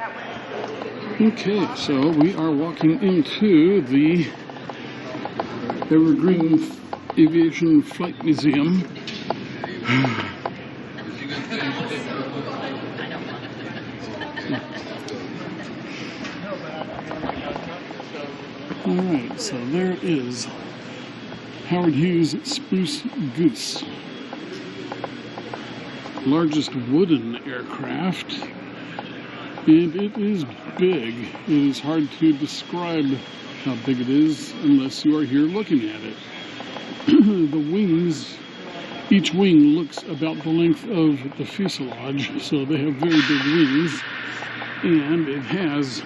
Okay, so we are walking into the Evergreen Aviation Flight Museum. Alright, so there is Howard Hughes Spruce Goose. Largest wooden aircraft, and it is big. It is hard to describe how big it is unless you are here looking at it. The wings, each wing looks about the length of the fuselage, so they have very big wings, and it has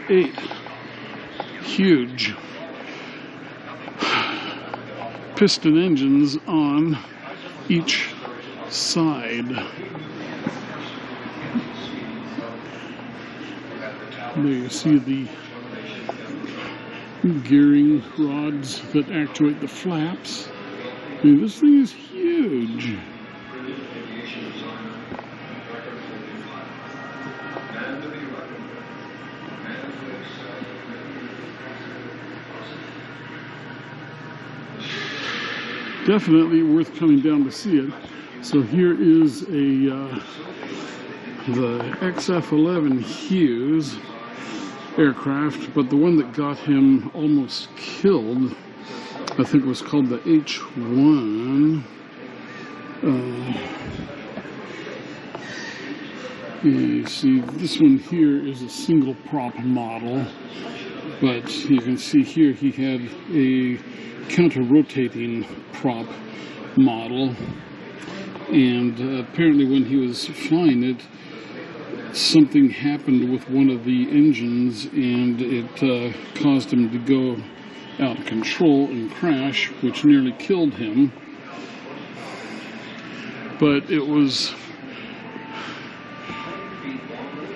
8 huge piston engines on each side. There you see the gearing rods that actuate the flaps. I mean, this thing is huge. Definitely worth coming down to see it. So here is the XF-11 Hughes aircraft, but the one that got him almost killed, I think, was called the H1. You see, this one here is a single prop model, but you can see here he had a counter-rotating prop model, and apparently when he was flying it, something happened with one of the engines, and it caused him to go out of control and crash, which nearly killed him. But it was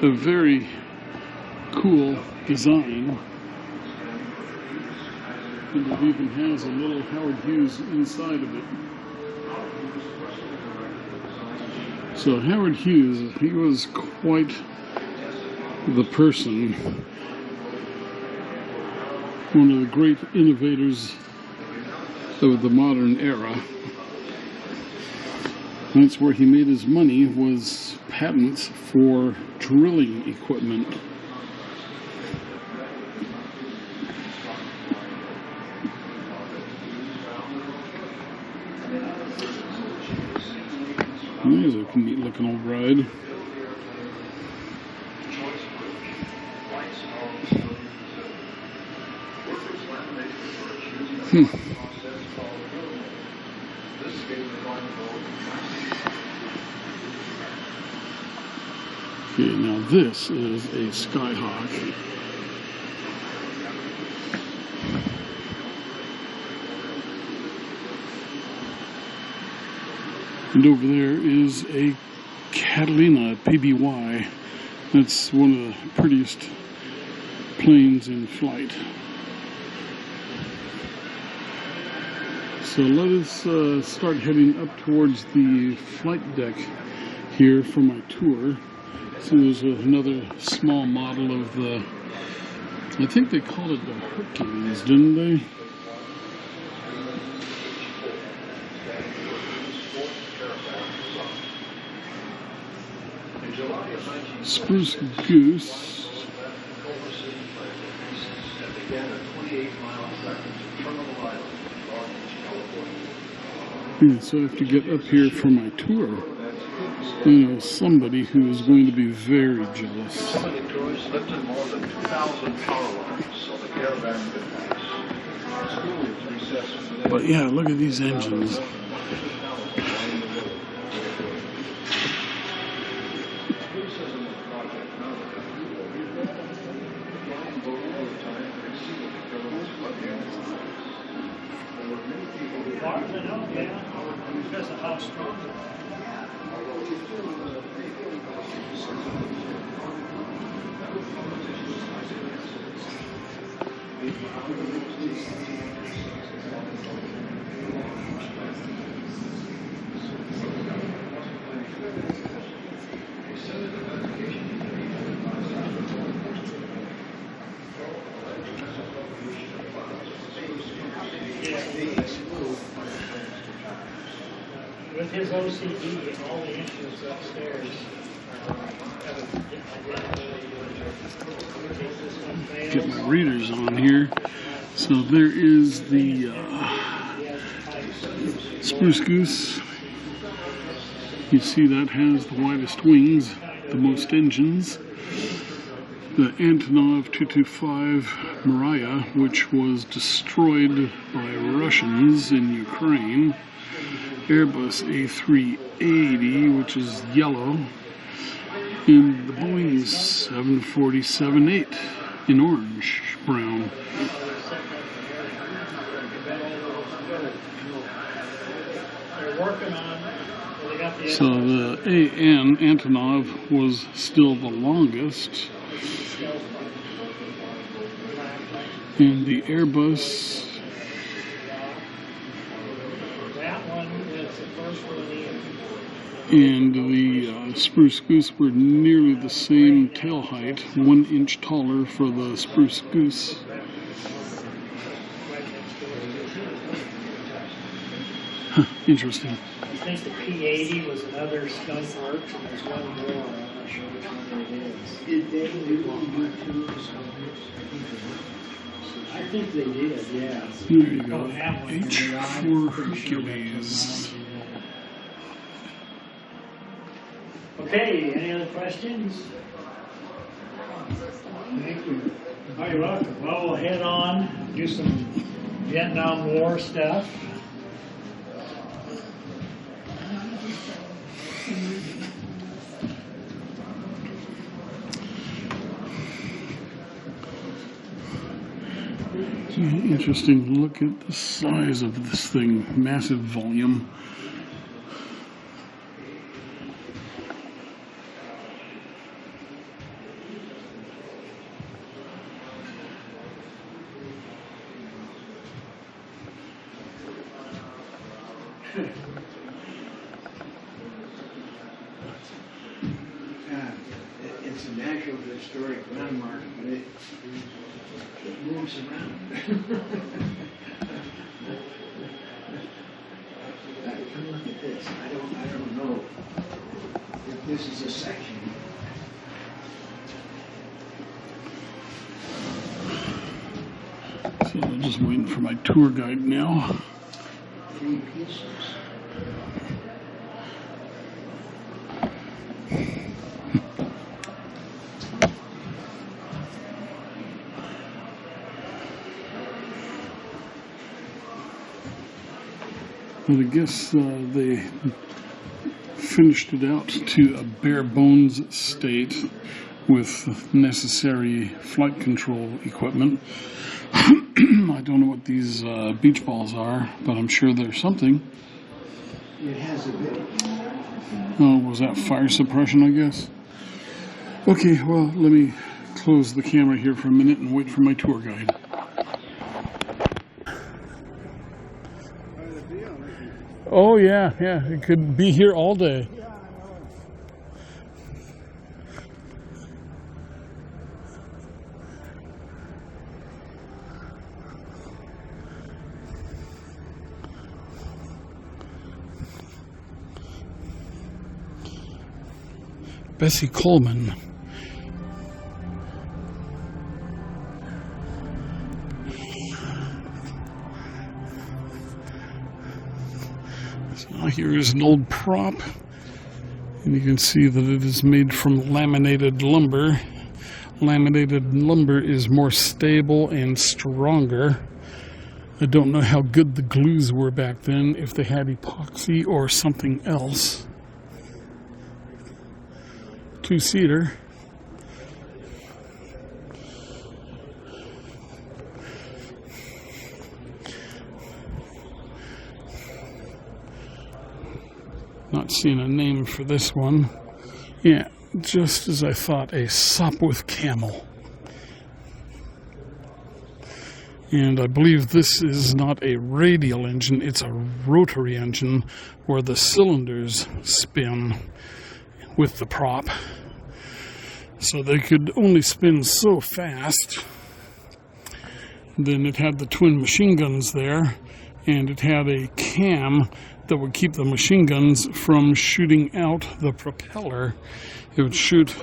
a very cool design. And it even has a little Howard Hughes inside of it. So Howard Hughes, he was quite the person. One of the great innovators of the modern era. That's where he made his money, was patents for drilling equipment. There's a neat looking old ride. Okay, now this is a Skyhawk. And over there is a Catalina PBY. That's one of the prettiest planes in flight. So let us start heading up towards the flight deck here for my tour. So there's another small model of the, I think they called it the Hercules, didn't they? Spruce Goose. Yeah, so I have to get up here for my tour. You know, somebody who is going to be very jealous. But yeah, look at these engines. With his OCD, all the entries upstairs Get my readers on here. So there is the Spruce Goose. You see that has the widest wings, the most engines. The Antonov 225 Mariah, which was destroyed by Russians in Ukraine. Airbus A380, which is yellow. And the Boeing 747-8 in orange, brown. So the AN Antonov was still the longest. And the Airbus, and the Spruce Goose were nearly the same tail height, 1 inch taller for the Spruce Goose. Interesting. I think the P-80 was another Skunk Works, and there's one more. I'm not sure which one it is. Did they do two Skunk Works? I think they did, yeah. There you go. H for Hercules. Okay, any other questions? Thank you. Oh, you're welcome. Well, we'll head on, do some Vietnam War stuff. Interesting. Look at the size of this thing. Massive volume. It's a natural historic landmark, but it moves around. Come look at this. I don't know if this is a section. So I'm just waiting for my tour guide now. 3 pieces. But I guess they finished it out to a bare bones state with necessary flight control equipment. I don't know what these beach balls are, but I'm sure they're something. It has a bit. Oh, was that fire suppression, I guess? Okay, well, let me close the camera here for a minute and wait for my tour guide. Oh, yeah, it could be here all day. Bessie Coleman. So here is an old prop, and you can see that it is made from laminated lumber. Laminated lumber is more stable and stronger. I don't know how good the glues were back then, if they had epoxy or something else. Two-seater. Not seeing a name for this one. Yeah, just as I thought, a Sopwith Camel. And I believe this is not a radial engine, it's a rotary engine where the cylinders spin with the prop. So they could only spin so fast Then it had the twin machine guns there, and it had a cam that would keep the machine guns from shooting out the propeller. It would shoot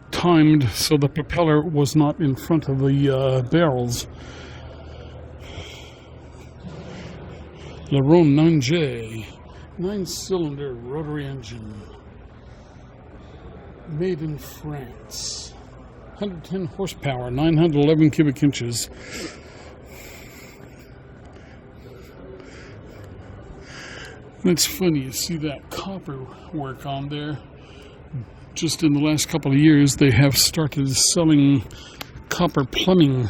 timed so the propeller was not in front of the barrels. Laron 9J, 9-cylinder rotary engine, made in France, 110 horsepower, 911 cubic inches. It's funny, you see that copper work on there. Just in the last couple of years, they have started selling copper plumbing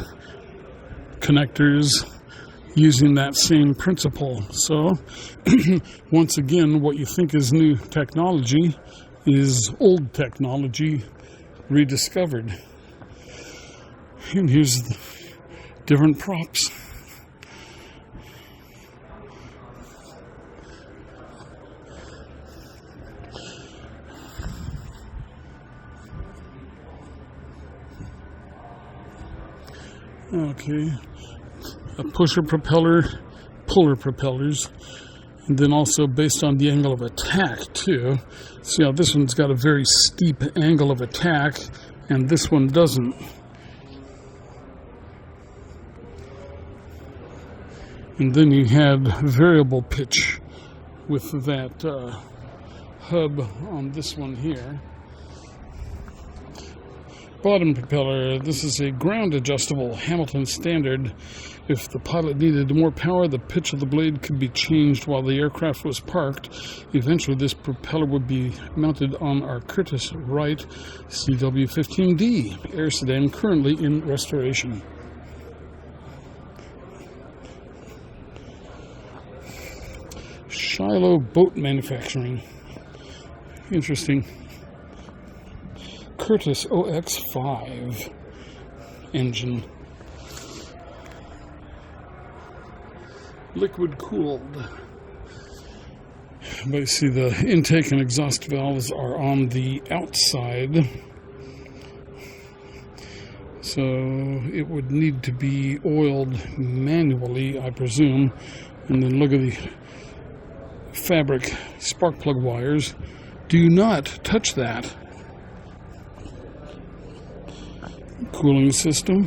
connectors using that same principle. So, once again, what you think is new technology is old technology rediscovered. And here's the different props. Okay, a pusher propeller, puller propellers, and then also based on the angle of attack too. See how this one's got a very steep angle of attack and this one doesn't. And then you had variable pitch with that hub on this one here. Bottom propeller, this is a ground adjustable Hamilton standard. If the pilot needed more power, the pitch of the blade could be changed while the aircraft was parked. Eventually this propeller would be mounted on our Curtiss Wright CW-15D air sedan, currently in restoration. Shiloh Boat Manufacturing. Interesting. Curtiss OX5 engine. Liquid cooled. But you see the intake and exhaust valves are on the outside. So it would need to be oiled manually, I presume. And then look at the fabric spark plug wires. Do not touch that. Cooling system.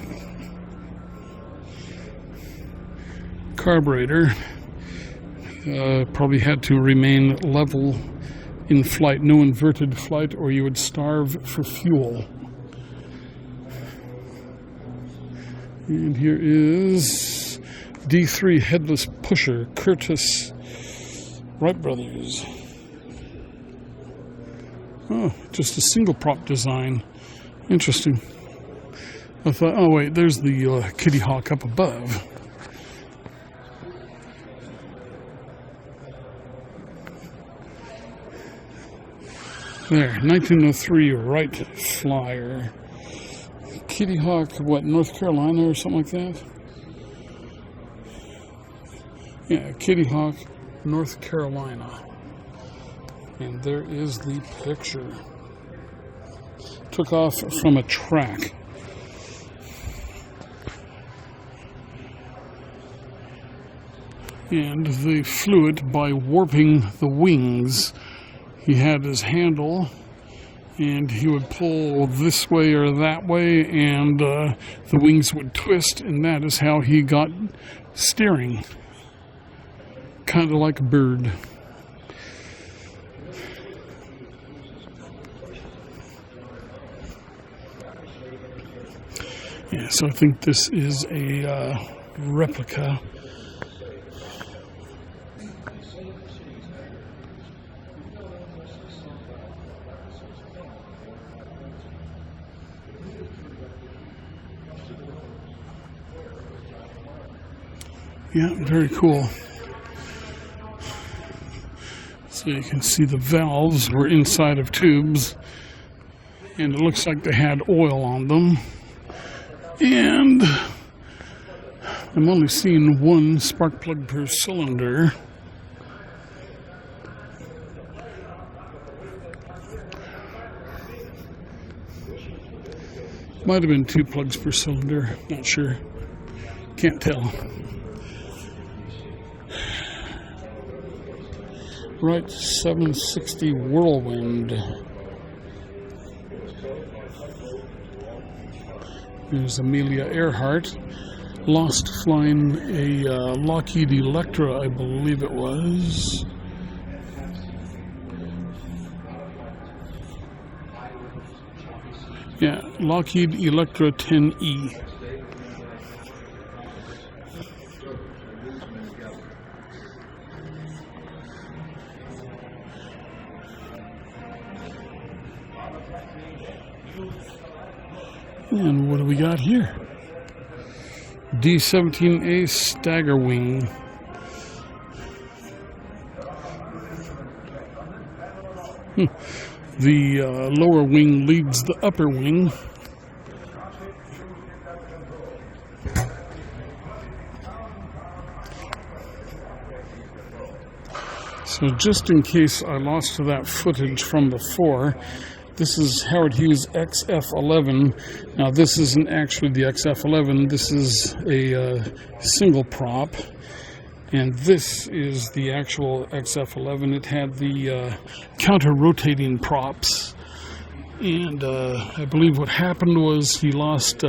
Carburetor. Probably had to remain level in flight, no inverted flight, or you would starve for fuel. And here is D3 headless pusher, Curtiss Wright Brothers. Oh, just a single prop design. Interesting. I thought, oh wait, there's the Kitty Hawk up above. There, 1903 Wright Flyer. Kitty Hawk, what, North Carolina or something like that? Yeah, Kitty Hawk, North Carolina. And there is the picture. Took off from a track. And they flew it by warping the wings. He had his handle, and he would pull this way or that way, and the wings would twist, and that is how he got steering. Kind of like a bird. Yeah, so I think this is a replica. Yeah, very cool. So you can see the valves were inside of tubes, and it looks like they had oil on them. And I'm only seeing one spark plug per cylinder. Might have been 2 plugs per cylinder, not sure. Can't tell. Right, 760 Whirlwind. There's Amelia Earhart. Lost flying a Lockheed Electra, I believe it was. Yeah, Lockheed Electra 10E. And what do we got here? D-17A Stagger Wing. The lower wing leads the upper wing. So just in case I lost that footage from before, this is Howard Hughes XF-11. Now this isn't actually the XF-11, this is a single prop. And this is the actual XF-11. It had the counter-rotating props. And I believe what happened was he lost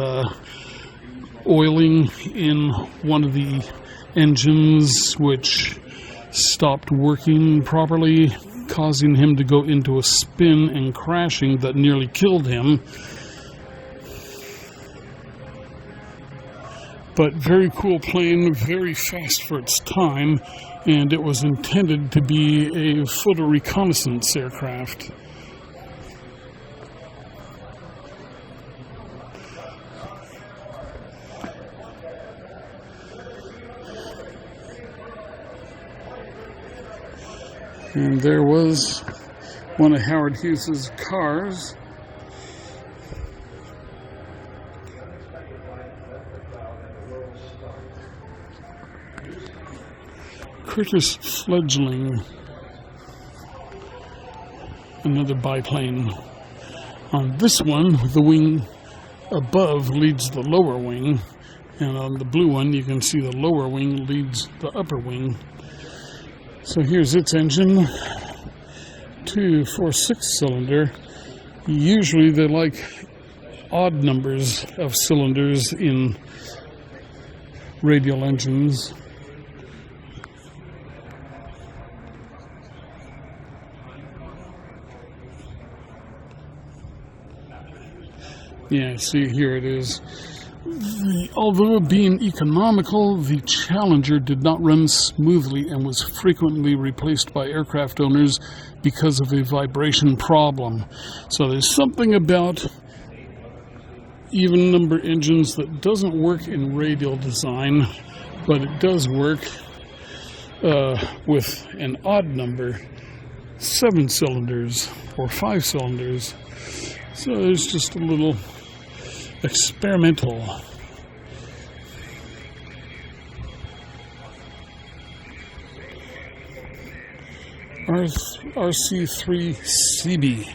oiling in one of the engines, which stopped working properly, causing him to go into a spin and crashing that nearly killed him. But very cool plane, very fast for its time, and it was intended to be a photo reconnaissance aircraft. And there was one of Howard Hughes's cars. Curtis Fledgling, another biplane. On this one, the wing above leads the lower wing, and on the blue one you can see the lower wing leads the upper wing. So here's its engine, 2, 4, 6 cylinder. Usually they like odd numbers of cylinders in radial engines. Yeah, see, here it is. Although being economical, the Challenger did not run smoothly and was frequently replaced by aircraft owners because of a vibration problem. So there's something about even number engines that doesn't work in radial design, but it does work with an odd number, 7 cylinders or 5 cylinders. So there's just a little experimental. RC-3CB.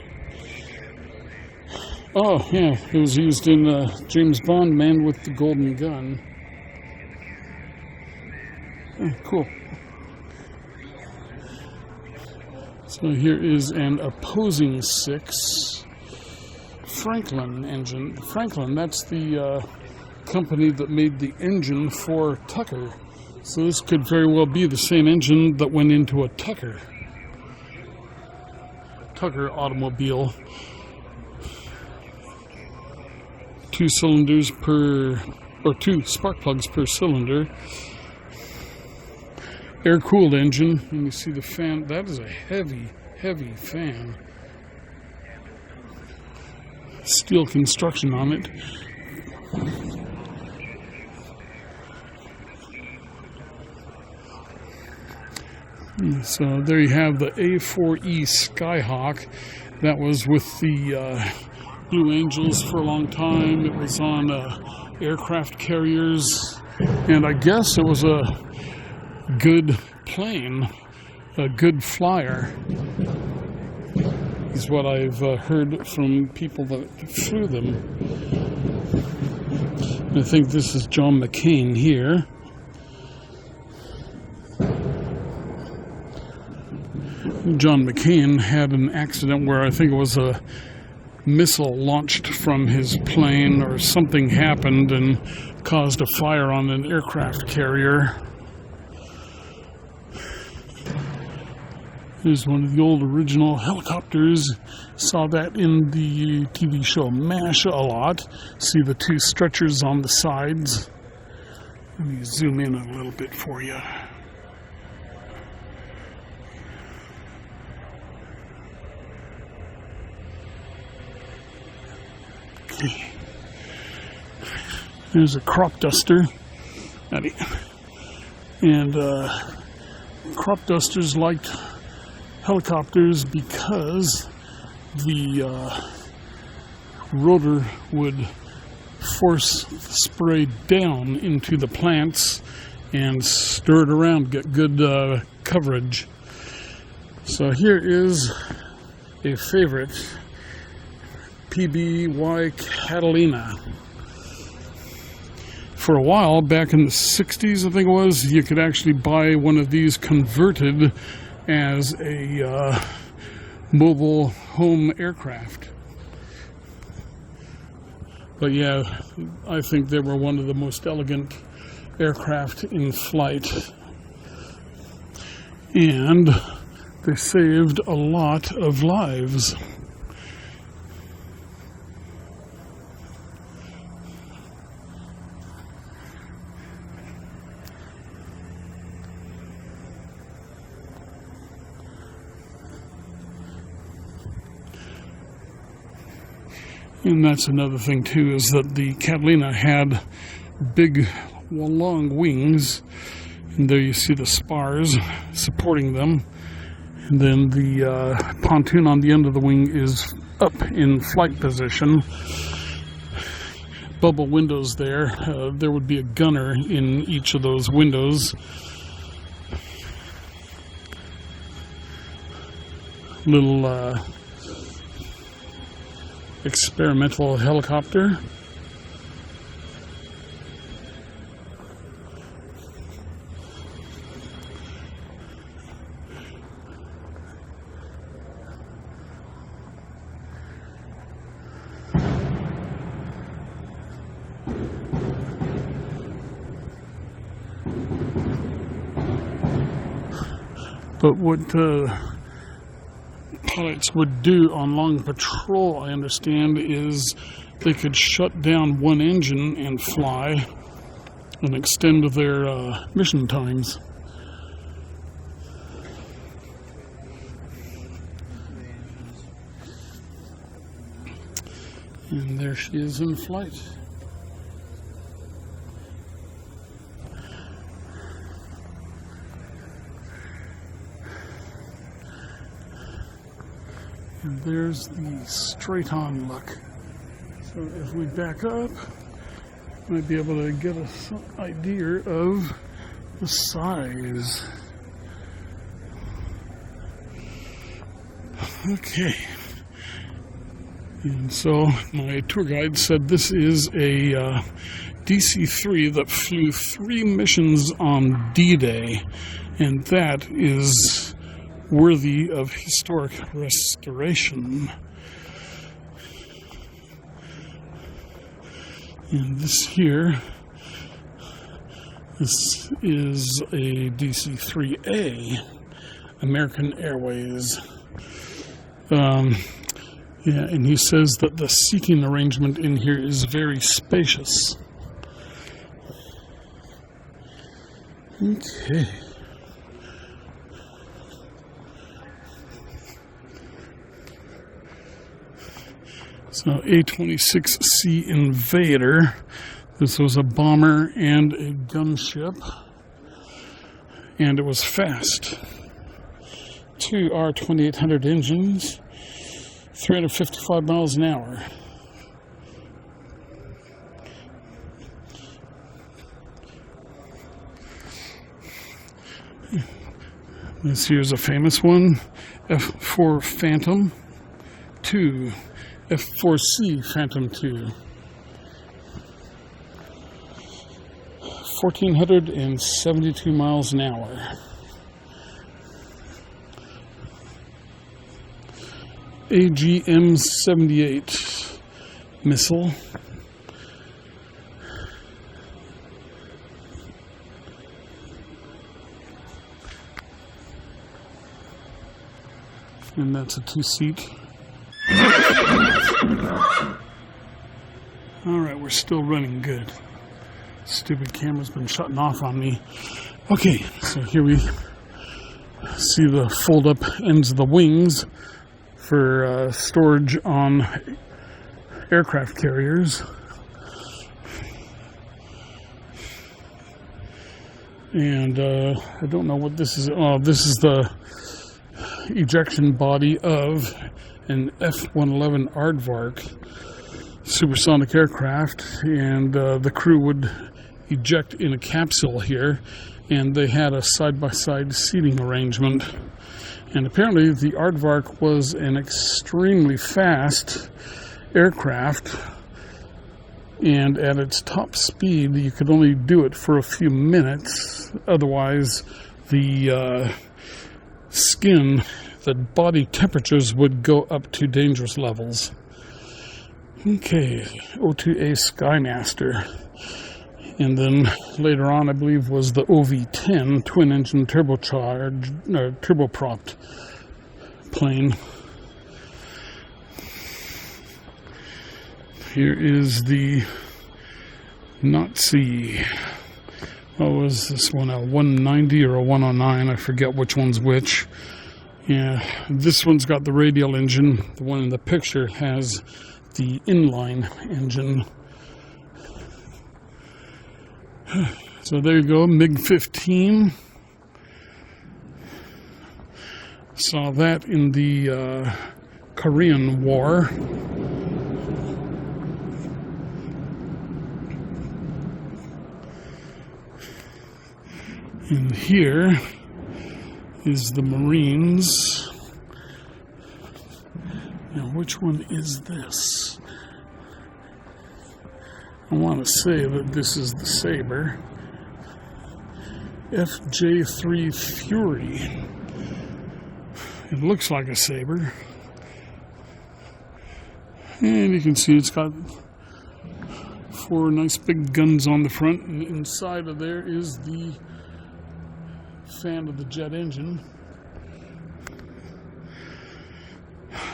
Oh, yeah, it was used in James Bond, Man with the Golden Gun. Cool. So here is an opposing 6 Franklin engine. Franklin, that's the company that made the engine for Tucker. So this could very well be the same engine that went into a Tucker automobile. 2 cylinders per, or 2 spark plugs per cylinder. Air-cooled engine. And you see the fan. That is a heavy, heavy fan. Steel construction on it. So there you have the A4E Skyhawk. That was with the Blue Angels for a long time. It was on aircraft carriers, and I guess it was a good plane, a good flyer, is what I've heard from people that flew them. I think this is John McCain here. John McCain had an accident where I think it was a missile launched from his plane or something happened and caused a fire on an aircraft carrier. Here's one of the old original helicopters. Saw that in the TV show MASH a lot. See the two stretchers on the sides. Let me zoom in a little bit for you. Okay. There's a crop duster. And crop dusters liked helicopters because the rotor would force spray down into the plants and stir it around, get good coverage. So here is a favorite, PBY Catalina. For a while, back in the 60s, I think it was, you could actually buy one of these converted as a mobile home aircraft. But yeah, I think they were one of the most elegant aircraft in flight. And they saved a lot of lives. And that's another thing too, is that the Catalina had big, long wings, and there you see the spars supporting them, and then the pontoon on the end of the wing is up in flight position. Bubble windows there. There would be a gunner in each of those windows. Little experimental helicopter. But what pilots would do on long patrol, I understand, is they could shut down one engine and fly and extend their mission times. And there she is in flight. And there's the straight-on look. So if we back up, might be able to get an idea of the size. Okay. And so my tour guide said this is a DC-3 that flew 3 missions on D-Day, and that is worthy of historic restoration. And this here, this is a DC-3A, American Airways. Yeah, and he says that the seating arrangement in here is very spacious. Okay. So A-26C Invader. This was a bomber and a gunship, and it was fast. 2 R-2800 engines, 355 miles an hour. This here's a famous one, F-4 Phantom 2, F-4C Phantom 2. 1,472 miles an hour. AGM-78 missile. And that's a 2-seat. Alright, we're still running good. Stupid camera's been shutting off on me. Okay, so here we see the fold-up ends of the wings for storage on aircraft carriers. And I don't know what this is. Oh, this is the ejection body of an F-111 Aardvark supersonic aircraft, and the crew would eject in a capsule here, and they had a side-by-side seating arrangement. And apparently the Aardvark was an extremely fast aircraft, and at its top speed you could only do it for a few minutes, otherwise the the body temperatures would go up to dangerous levels. Okay, O2A Skymaster. And then later on, I believe, was the OV-10 twin-engine turbopropped plane. Here is the Nazi. What was this one, a 190 or a 109? I forget which one's which. Yeah, this one's got the radial engine. The one in the picture has the inline engine. So there you go, MiG-15. Saw that in the Korean War. And here is the Marines. Now, which one is this? I want to say that this is the Sabre. FJ3 Fury. It looks like a Sabre. And you can see it's got 4 nice big guns on the front, and inside of there is the fan of the jet engine.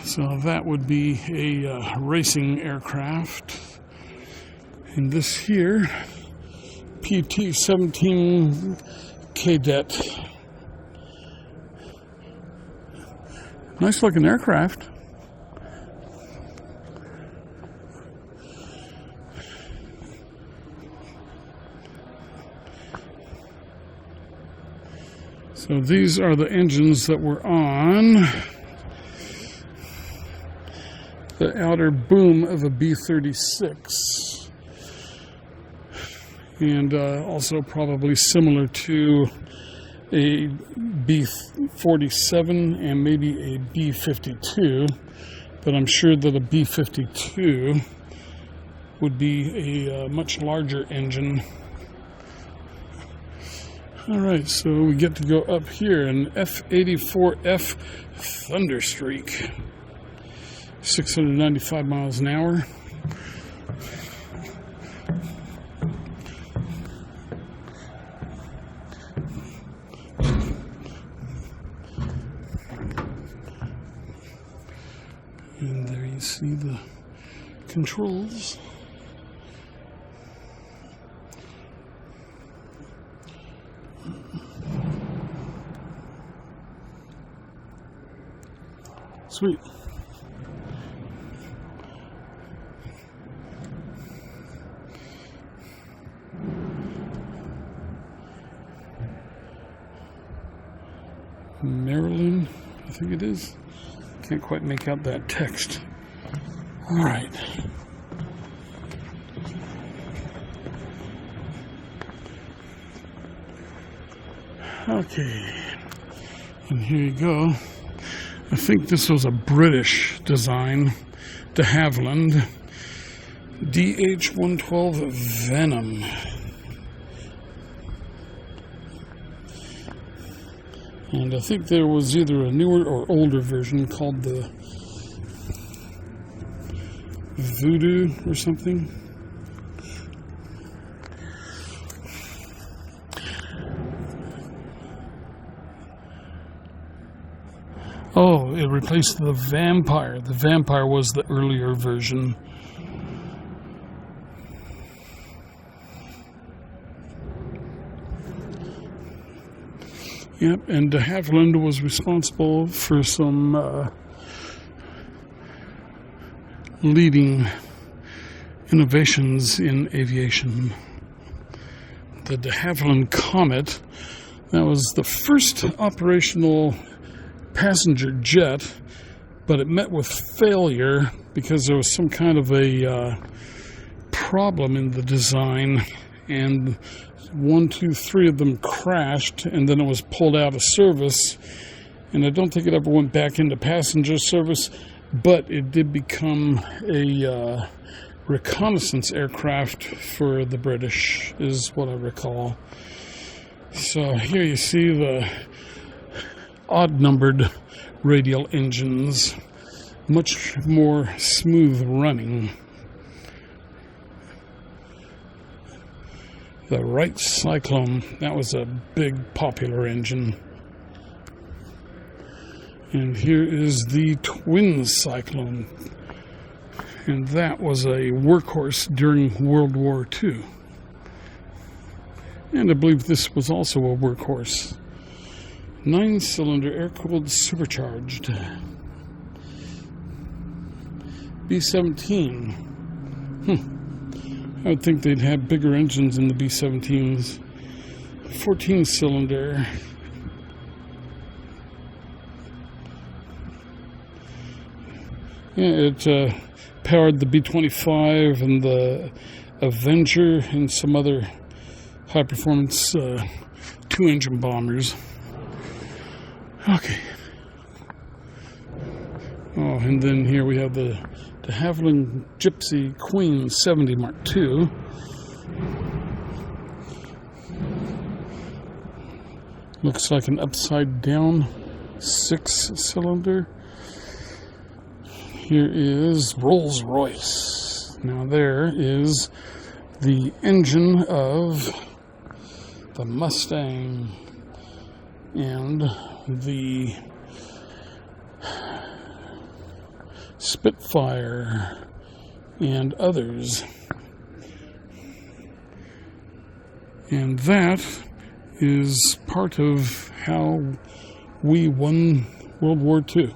So that would be a racing aircraft. And this here, PT-17 Cadet. Nice looking aircraft. So these are the engines that were on the outer boom of a B-36. And also probably similar to a B-47 and maybe a B-52. But I'm sure that a B-52 would be a much larger engine. Alright, so we get to go up here, an F-84F Thunderstreak. 695 miles an hour. And there you see the controls. Sweet. Maryland, I think it is. Can't quite make out that text. All right. Okay. And here you go. I think this was a British design, de Havilland, DH-112 Venom. And I think there was either a newer or older version called the Voodoo or something. Oh, it replaced the Vampire. The Vampire was the earlier version. Yep, and de Havilland was responsible for some leading innovations in aviation. The de Havilland Comet, that was the first operational passenger jet, but it met with failure because there was some kind of a problem in the design, and 1, 2, 3 of them crashed, and then it was pulled out of service, and I don't think it ever went back into passenger service, but it did become a reconnaissance aircraft for the British, is what I recall. So here you see the odd-numbered radial engines, much more smooth running. The Wright Cyclone, that was a big popular engine. And here is the Twin Cyclone, and that was a workhorse during World War II. And I believe this was also a workhorse. 9-cylinder air-cooled supercharged. B-17. I would think they'd have bigger engines in the B-17s. 14-cylinder. Yeah, it powered the B-25 and the Avenger and some other high-performance two-engine bombers. Okay. Oh, and then here we have the de Havilland Gypsy Queen 70 Mark II. Looks like an upside-down 6-cylinder. Here is Rolls-Royce. Now there is the engine of the Mustang and the Spitfire and others. And that is part of how we won World War II.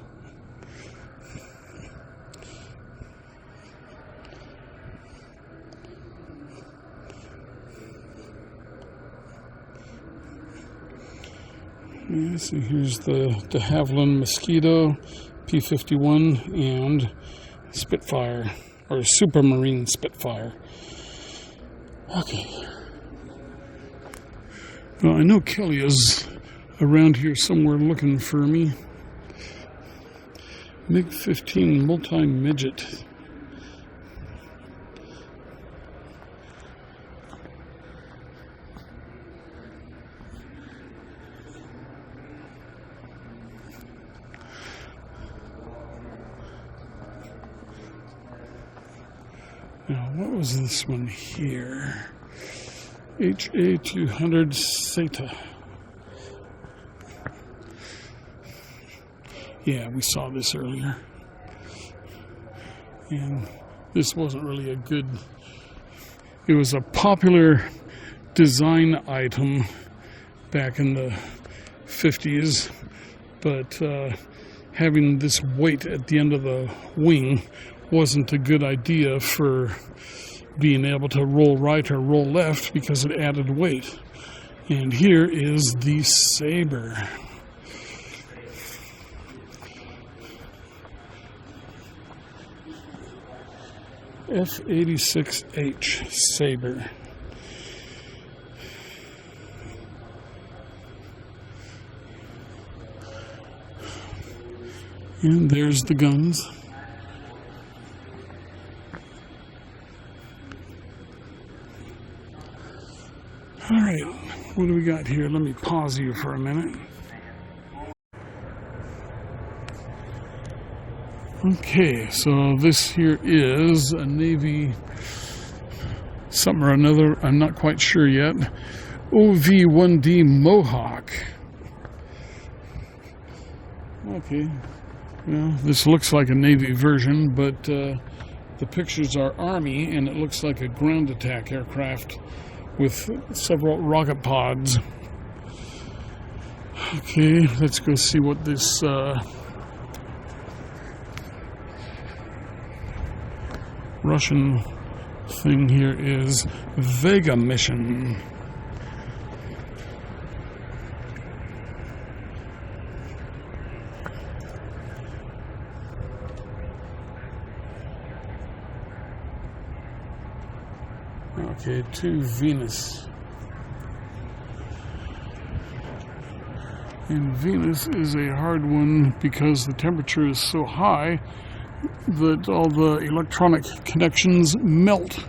Yeah, so here's the de Havilland Mosquito, P-51, and Spitfire, or Supermarine Spitfire. Okay. Well, I know Kelly is around here somewhere looking for me. MiG-15 multi-midget. Now, what was this one here? HA-200 SETA. Yeah, we saw this earlier. And this wasn't really a good... It was a popular design item back in the 50s, but having this weight at the end of the wing wasn't a good idea for being able to roll right or roll left because it added weight. And here is the Sabre. F-86H Sabre. And there's the guns. All right, what do we got here? Let me pause you for a minute. Okay, so this here is a Navy something or another, I'm not quite sure yet. OV-1D Mohawk. Okay, well, this looks like a Navy version, but the pictures are Army, and it looks like a ground attack aircraft with several rocket pods. Okay, let's go see what this Russian thing here is. Vega mission. Okay, to Venus. And Venus is a hard one because the temperature is so high that all the electronic connections melt.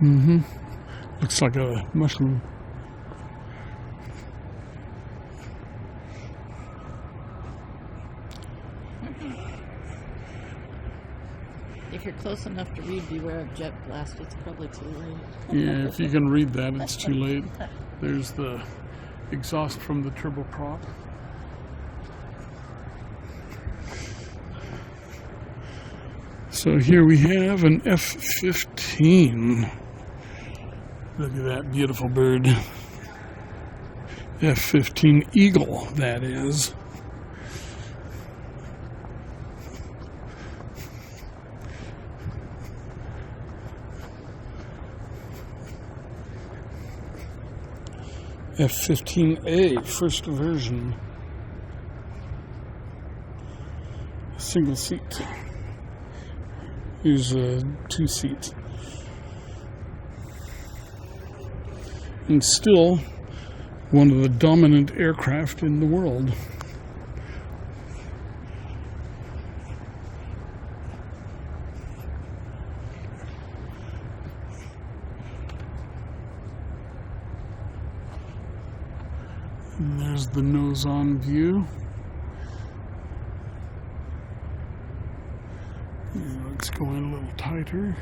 Looks like a mushroom. If you're close enough to read beware of jet blast, it's probably too late. Yeah, if you can read that, it's too late. There's the exhaust from the turboprop. So here we have an F-15. Look at that beautiful bird. F-15 Eagle, that is. F-15A, first version. Single seat. Here's a 2-seat. And still one of the dominant aircraft in the world. And there's the nose-on view. And let's go in a little tighter.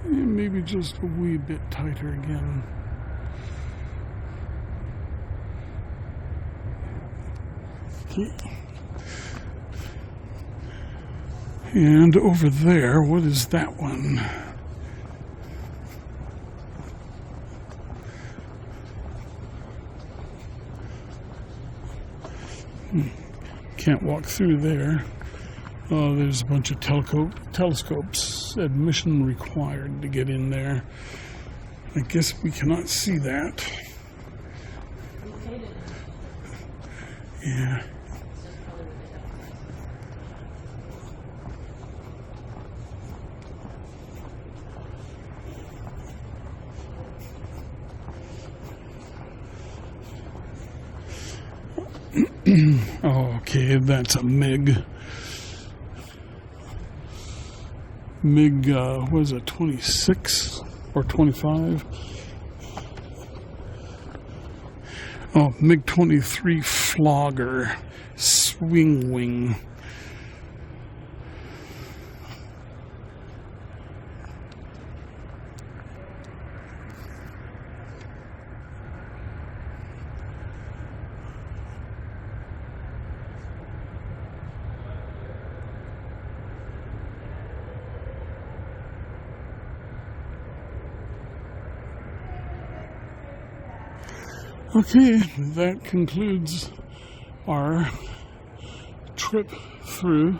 And maybe just a wee bit tighter again. Okay. And over there, what is that one? Can't walk through there. Oh, there's a bunch of telescopes. Admission required to get in there. I guess we cannot see that. Yeah. Oh, okay, that's a MiG. MiG, what is it, 26 or 25? Oh, MiG-23 Flogger, swing wing. Okay, that concludes our trip through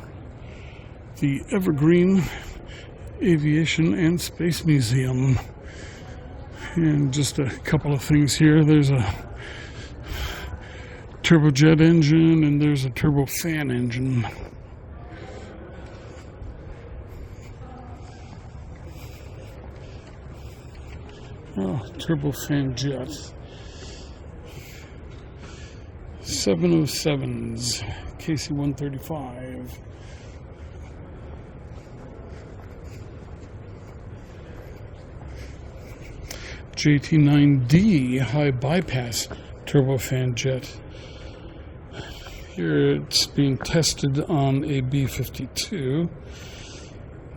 the Evergreen Aviation and Space Museum. And just a couple of things here. There's a turbojet engine and there's a turbofan engine. Oh, turbofan jet. 707s, KC-135. JT-9D high bypass turbofan jet. Here it's being tested on a B-52.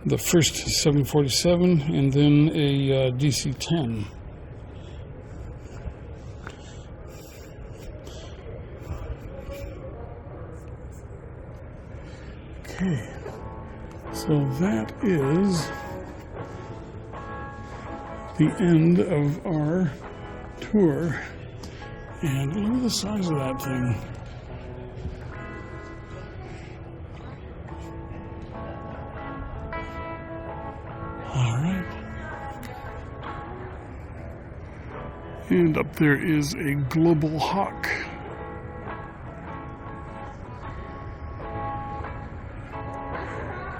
The first 747 and then a DC-10. Okay, so that is the end of our tour. And look at the size of that thing. All right. And up there is a Global Hawk.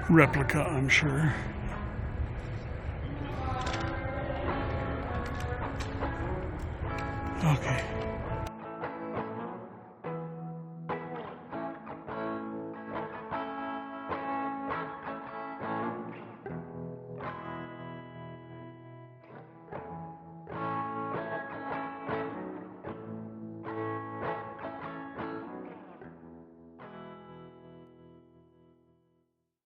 Replica, I'm sure. Okay.